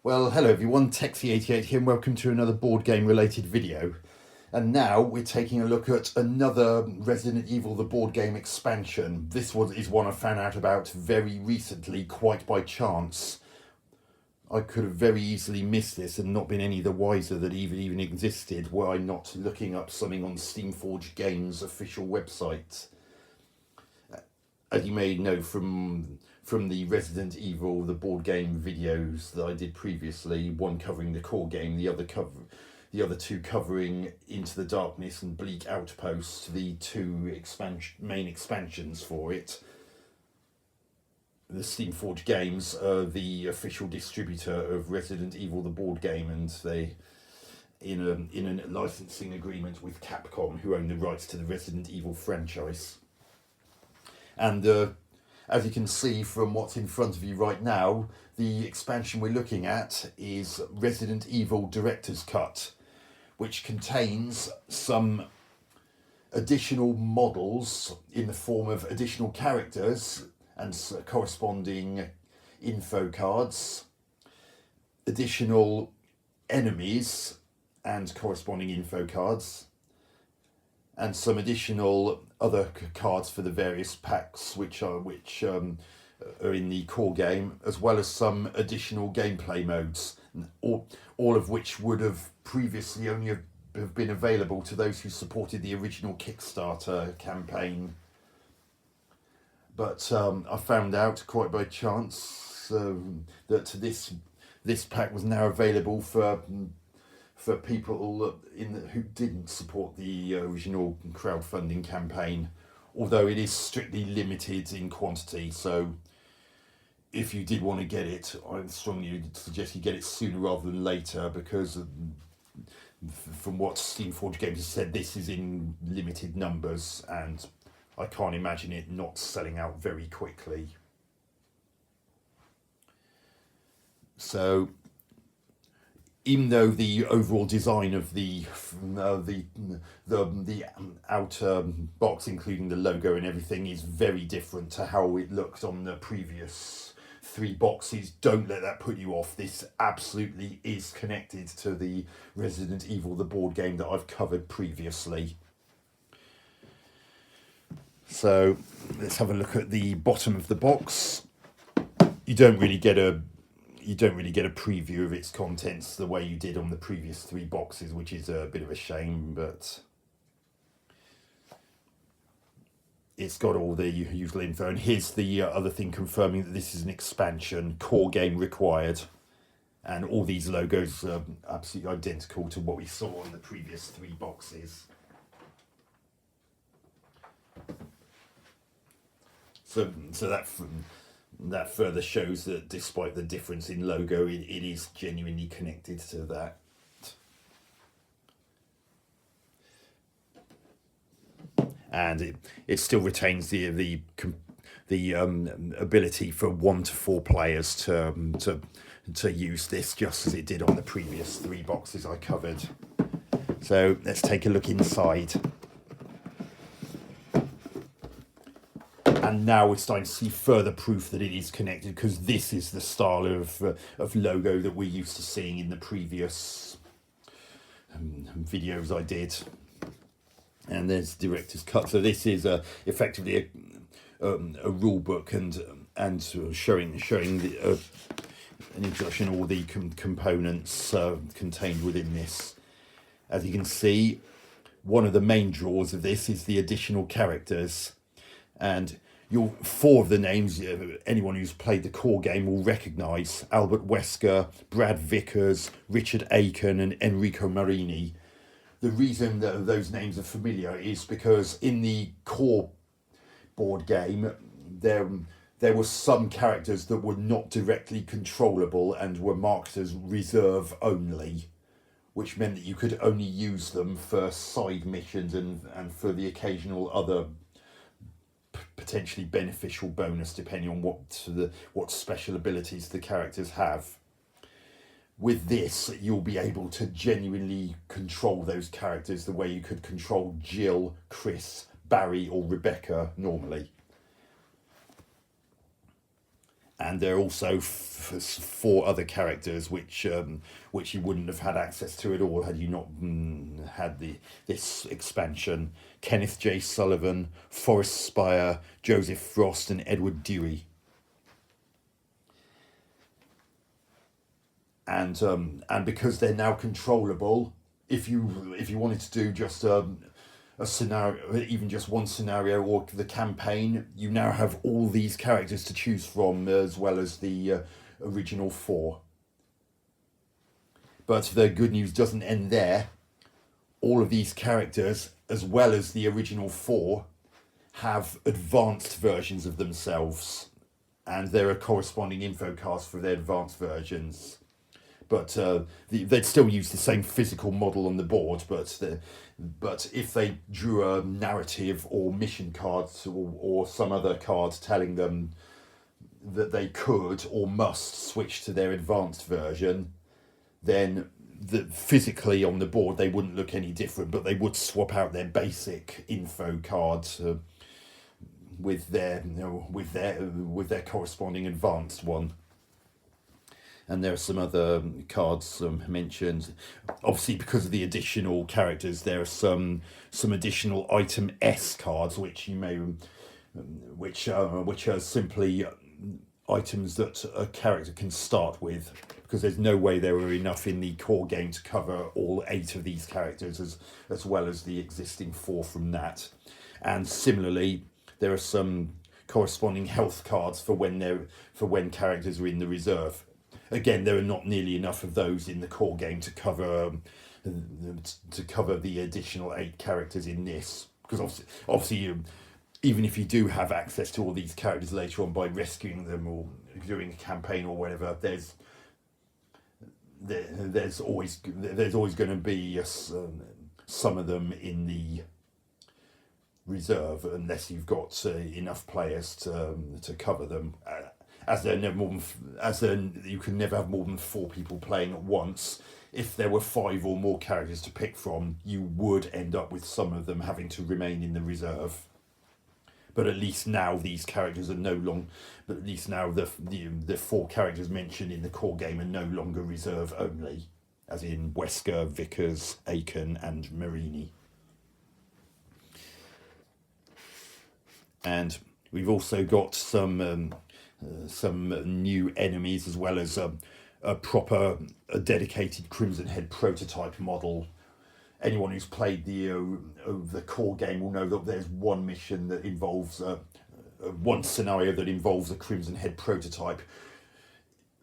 Well, hello everyone, Texie88 here and welcome to another board game related video. And now we're taking a look at another Resident Evil the board game expansion. This one is one I found out about very recently, quite by chance. I could have very easily missed this and not been any the wiser that it even existed were I not looking up something on Steamforged Games' official website. As you may know from the Resident Evil the board game videos that I did previously, one covering the core game, the other two covering Into the Darkness and Bleak Outpost, the two main expansions for it. The Steamforged Games are the official distributor of Resident Evil the board game, and they in a licensing agreement with Capcom, who own the rights to the Resident Evil franchise. And as you can see from what's in front of you right now, the expansion we're looking at is Resident Evil Director's Cut, which contains some additional models in the form of additional characters and corresponding info cards, additional enemies and corresponding info cards, and some additional other cards for the various packs which are in the core game, as well as some additional gameplay modes, all of which would have previously only have been available to those who supported the original Kickstarter campaign. But I found out quite by chance that this pack was now available for people who didn't support the original crowdfunding campaign, although it is strictly limited in quantity. So if you did want to get it, I strongly suggest you get it sooner rather than later, because from what Steamforged Games has said, this is in limited numbers and I can't imagine it not selling out very quickly. So even though the overall design of the outer box, including the logo and everything, is very different to how it looked on the previous three boxes, don't let that put you off. This absolutely is connected to the Resident Evil the board game that I've covered previously. So let's have a look at the bottom of the box. You don't really get a preview of its contents the way you did on the previous three boxes, which is a bit of a shame, but it's got all the usual info. And here's the other thing confirming that this is an expansion, core game required, and all these logos are absolutely identical to what we saw on the previous three boxes. So that further shows that despite the difference in logo, it is genuinely connected to that. And it still retains the ability for 1 to 4 players to use this, just as it did on the previous three boxes I covered. So let's take a look inside. And now we're starting to see further proof that it is connected, because this is the style of logo that we're used to seeing in the previous videos I did. And there's Director's Cut. So this is effectively a rule book and showing an introduction all the components contained within this. As you can see, one of the main draws of this is the additional characters, and 4 of the names anyone who's played the core game will recognise: Albert Wesker, Brad Vickers, Richard Aiken and Enrico Marini. The reason that those names are familiar is because in the core board game there were some characters that were not directly controllable and were marked as reserve only, which meant that you could only use them for side missions and for the occasional other potentially beneficial bonus, depending on what special abilities the characters have. With this, you'll be able to genuinely control those characters the way you could control Jill, Chris, Barry or Rebecca normally. and there are also four other characters which you wouldn't have had access to at all had you not had this expansion. Kenneth J. Sullivan, Forrest Spire, Joseph Frost, and Edward Dewey. And because they're now controllable, if you wanted to do just a scenario, even just one scenario or the campaign, you now have all these characters to choose from, as well as the original four. But the good news doesn't end there. All of these characters, as well as the original four, have advanced versions of themselves, and there are corresponding info cards for their advanced versions. But they'd still use the same physical model on the board, but if they drew a narrative or mission cards or some other card telling them that they could or must switch to their advanced version, then physically on the board they wouldn't look any different, but they would swap out their basic info cards with their corresponding advanced one. And there are some other cards mentioned. Obviously, because of the additional characters, there are some additional item S cards, which are simply items that a character can start with, because there's no way there were enough in the core game to cover all 8 of these characters, as well as the existing 4 from that. And similarly, there are some corresponding health cards for when characters are in the reserve. Again, there are not nearly enough of those in the core game to cover the additional 8 characters in this, because obviously even if you do have access to all these characters later on by rescuing them or doing a campaign or whatever, there's always going to be some of them in the reserve, unless you've got enough players to cover them. You can never have more than 4 people playing at once. If there were 5 or more characters to pick from, you would end up with some of them having to remain in the reserve. But at least now these characters are no longer. But at least now the 4 characters mentioned in the core game are no longer reserve only, as in Wesker, Vickers, Aiken, and Marini. And we've also got some new enemies, as well as a dedicated Crimson Head prototype model. Anyone who's played the core game will know that there's one mission that involves one scenario that involves a Crimson Head prototype.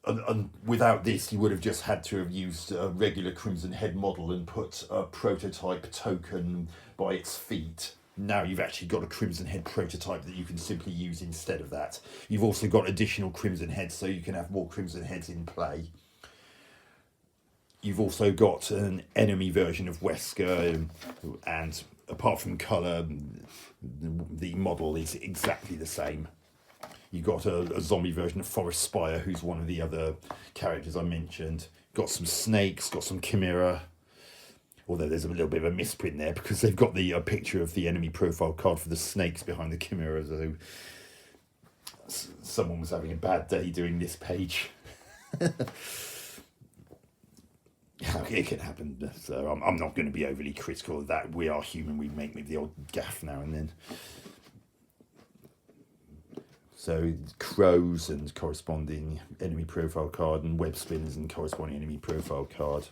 And without this, you would have just had to have used a regular Crimson Head model and put a prototype token by its feet. Now you've actually got a Crimson Head prototype that you can simply use instead of that. You've also got additional Crimson Heads, so you can have more Crimson Heads in play. You've also got an enemy version of Wesker, and apart from colour, the model is exactly the same. You've got a zombie version of Forrest Spire, who's one of the other characters I mentioned. Got some snakes, got some chimera. Although there's a little bit of a misprint there, because they've got the picture of the enemy profile card for the snakes behind the chimera. So someone was having a bad day doing this page. It can happen, so I'm not going to be overly critical of that. We are human, we make the odd gaff now and then. So crows and corresponding enemy profile card, and web spinners and corresponding enemy profile card.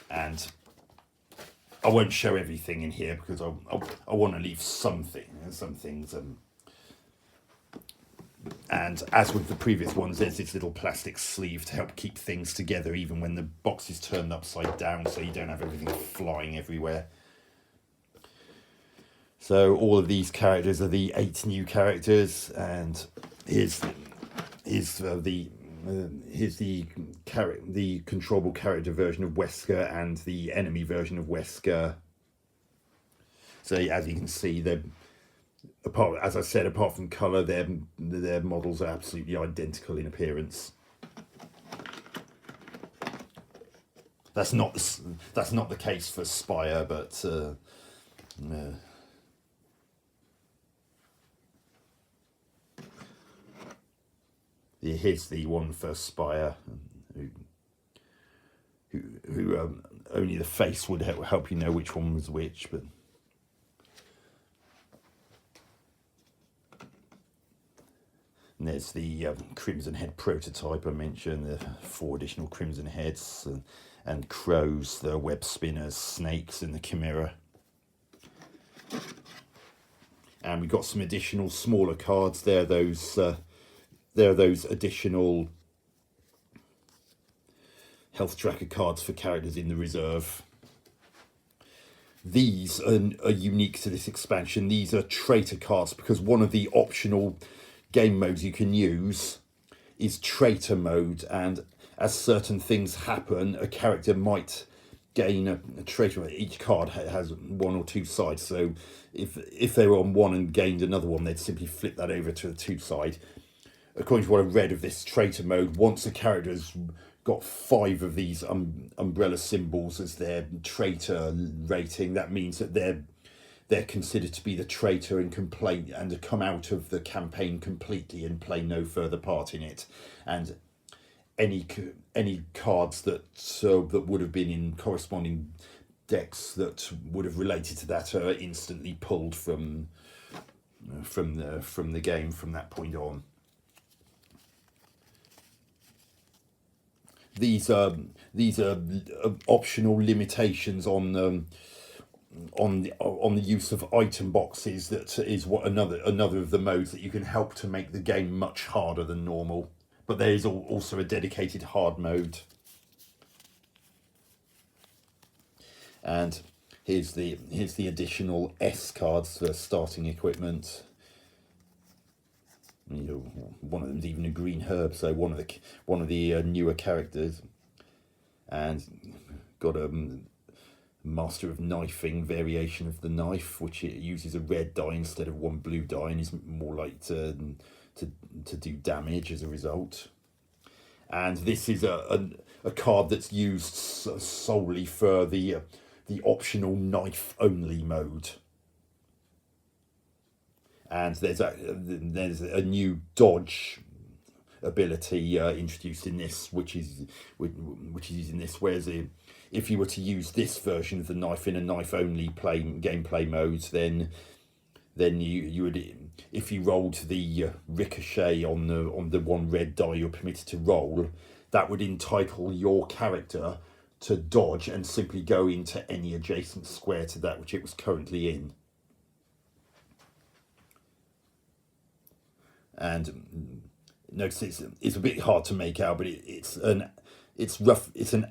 And I won't show everything in here, because I want to leave some things. And as with the previous ones, there's this little plastic sleeve to help keep things together, even when the box is turned upside down, so you don't have everything flying everywhere. So all of these characters are the 8 new characters, and here's the controllable character version of Wesker and the enemy version of Wesker. So as you can see, apart from colour, their models are absolutely identical in appearance. That's not the case for Spire, but Here's the one for Spire, who only the face would help you know which one was which, but. And there's the Crimson Head prototype I mentioned, the 4 additional Crimson Heads, and crows, the web spinners, snakes, and the Chimera. And we got some additional smaller cards. They're those additional health tracker cards for characters in the reserve. These are unique to this expansion. These are traitor cards because one of the optional game modes you can use is traitor mode, and as certain things happen, a character might gain a traitor. Each card has 1 or 2 sides, so if they were on one and gained another one, they'd simply flip that over to the 2 side. According to what I read of this traitor mode, once a character's got 5 of these umbrella symbols as their traitor rating, that means that they're considered to be the traitor and to come out of the campaign completely and play no further part in it. And any cards that would have been in corresponding decks that would have related to that are instantly pulled from the game from that point on. These are optional limitations on the use of item boxes. That is what another of the modes that you can help to make the game much harder than normal. But there is also a dedicated hard mode. And here's the additional S cards for starting equipment. One of them's even a green herb, so one of the newer characters, and got a Master of Knifing variation of the knife, which it uses a red die instead of 1 blue die, and is more likely to do damage as a result. And this is a card that's used solely for the optional knife only mode. And there's a new dodge ability introduced in this, which is using this. Whereas if you were to use this version of the knife in a knife only gameplay mode, then you would, if you rolled the ricochet on the 1 red die you're permitted to roll, that would entitle your character to dodge and simply go into any adjacent square to that which it was currently in. And notice it's a bit hard to make out, but it's an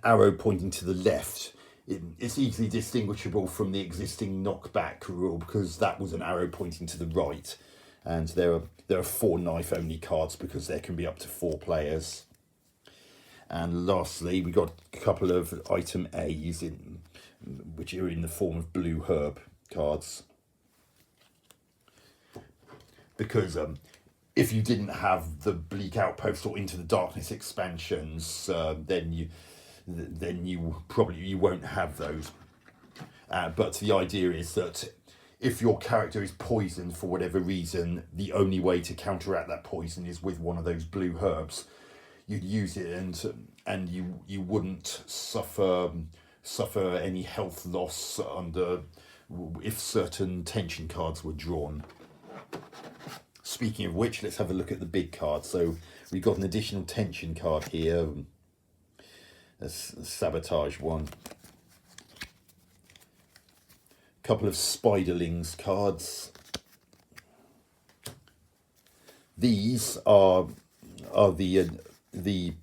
arrow pointing to the left. It's easily distinguishable from the existing knockback rule because that was an arrow pointing to the right. And there are 4 knife only cards because there can be up to 4 players. And lastly, we got a couple of item A's which are in the form of blue herb cards. Because if you didn't have the Bleak Outpost or Into the Darkness expansions, then you probably won't have those. But the idea is that if your character is poisoned for whatever reason, the only way to counteract that poison is with one of those blue herbs. You'd use it, and you wouldn't suffer any health loss if certain tension cards were drawn. Speaking of which, let's have a look at the big card. So we've got an additional tension card here, a sabotage one. A couple of spiderlings cards. These are the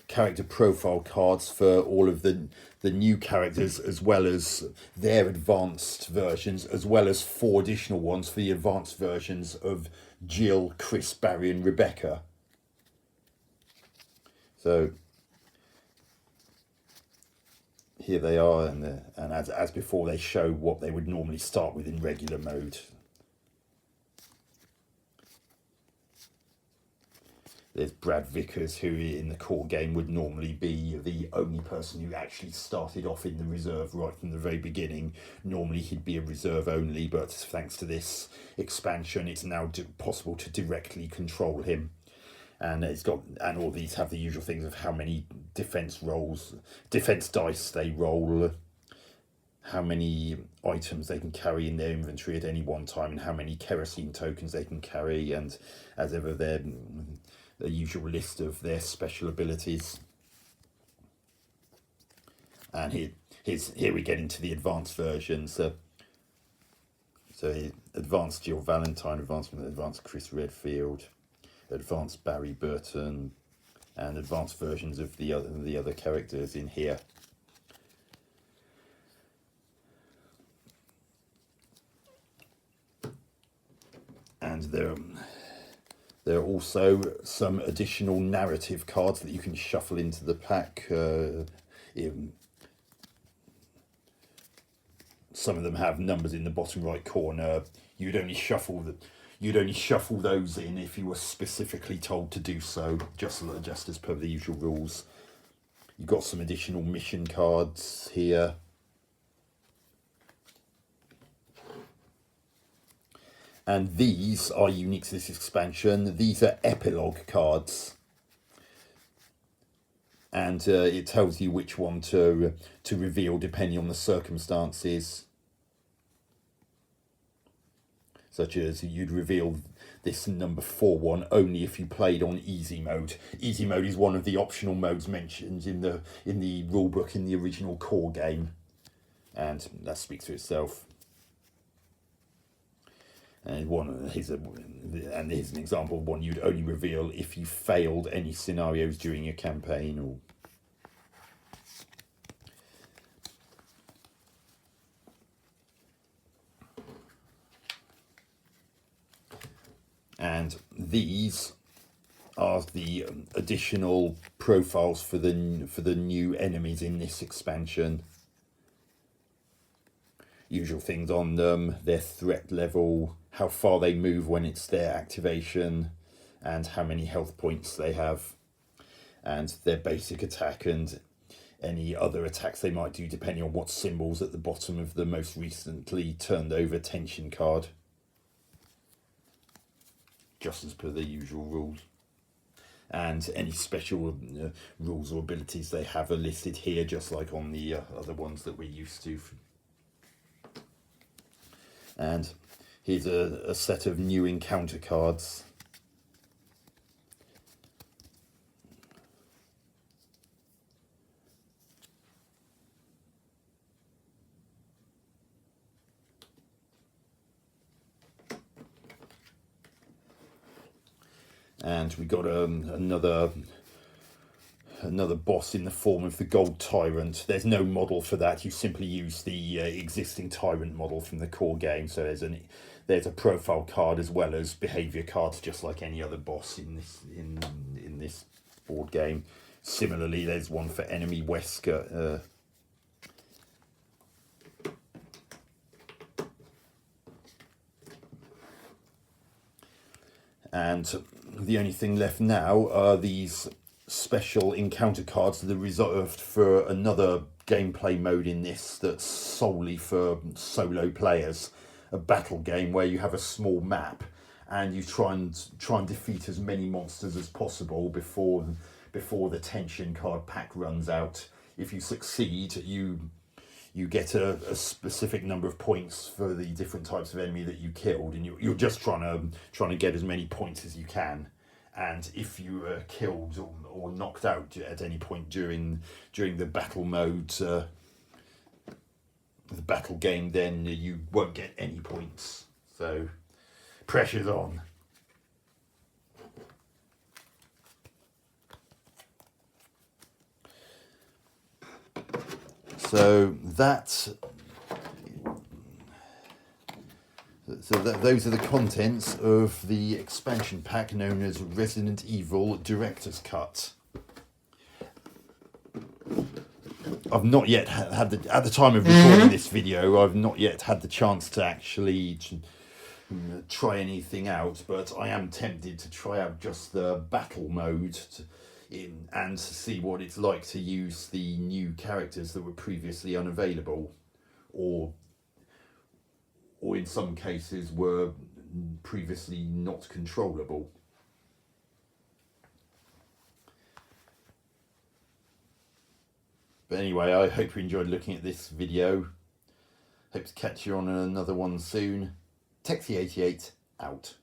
character profile cards for all of the new characters, as well as their advanced versions, as well as 4 additional ones for the advanced versions of Jill, Chris, Barry and Rebecca. So here they are, and as before, they show what they would normally start with in regular mode. There's Brad Vickers, who in the core game would normally be the only person who actually started off in the reserve right from the very beginning. Normally he'd be a reserve only, but thanks to this expansion, it's now possible to directly control him. and all these have the usual things of how many defense dice they roll, how many items they can carry in their inventory at any one time, and how many kerosene tokens they can carry, and as ever the usual list of their special abilities. And here we get into the advanced versions. So advanced Jill Valentine, advanced Chris Redfield, advanced Barry Burton, and advanced versions of the other characters in here. And there are also some additional narrative cards that you can shuffle into the pack. Some of them have numbers in the bottom right corner. You'd only shuffle those in if you were specifically told to do so, just as per the usual rules. You've got some additional mission cards here. And these are unique to this expansion. These are epilogue cards. And it tells you which one to reveal depending on the circumstances. Such as you'd reveal this number 4 one only if you played on easy mode. Easy mode is one of the optional modes mentioned in the rulebook in the original core game, and that speaks for itself. And here's an example of one you'd only reveal if you failed any scenarios during your campaign. And these are the additional profiles for the new enemies in this expansion. Usual things on them: their threat level, how far they move when it's their activation, and how many health points they have, and their basic attack and any other attacks they might do depending on what symbol's at the bottom of the most recently turned over tension card, just as per the usual rules. And any special rules or abilities they have are listed here, just like on the other ones that we're used to. And here's a set of new encounter cards. And we got another boss in the form of the Gold Tyrant. There's no model for that. You simply use the existing Tyrant model from the core game. So there's a profile card as well as behavior cards, just like any other boss in this board game. Similarly, there's one for enemy Wesker. And the only thing left now are these special encounter cards that are reserved for another gameplay mode in this that's solely for solo players. A battle game where you have a small map and you try and defeat as many monsters as possible before the tension card pack runs out. If you succeed, you get a specific number of points for the different types of enemy that you killed, and you're just trying to get as many points as you can. And if you are killed or knocked out at any point during the battle mode, the battle game, then you won't get any points. So pressure's on. So those are the contents of the expansion pack known as Resident Evil Director's Cut. I've not yet had at the time of recording this video, I've not yet had the chance to actually try anything out, but I am tempted to try out just the battle mode and see what it's like to use the new characters that were previously unavailable, or in some cases were previously not controllable. But anyway, I hope you enjoyed looking at this video. Hope to catch you on another one soon. Texie88 out.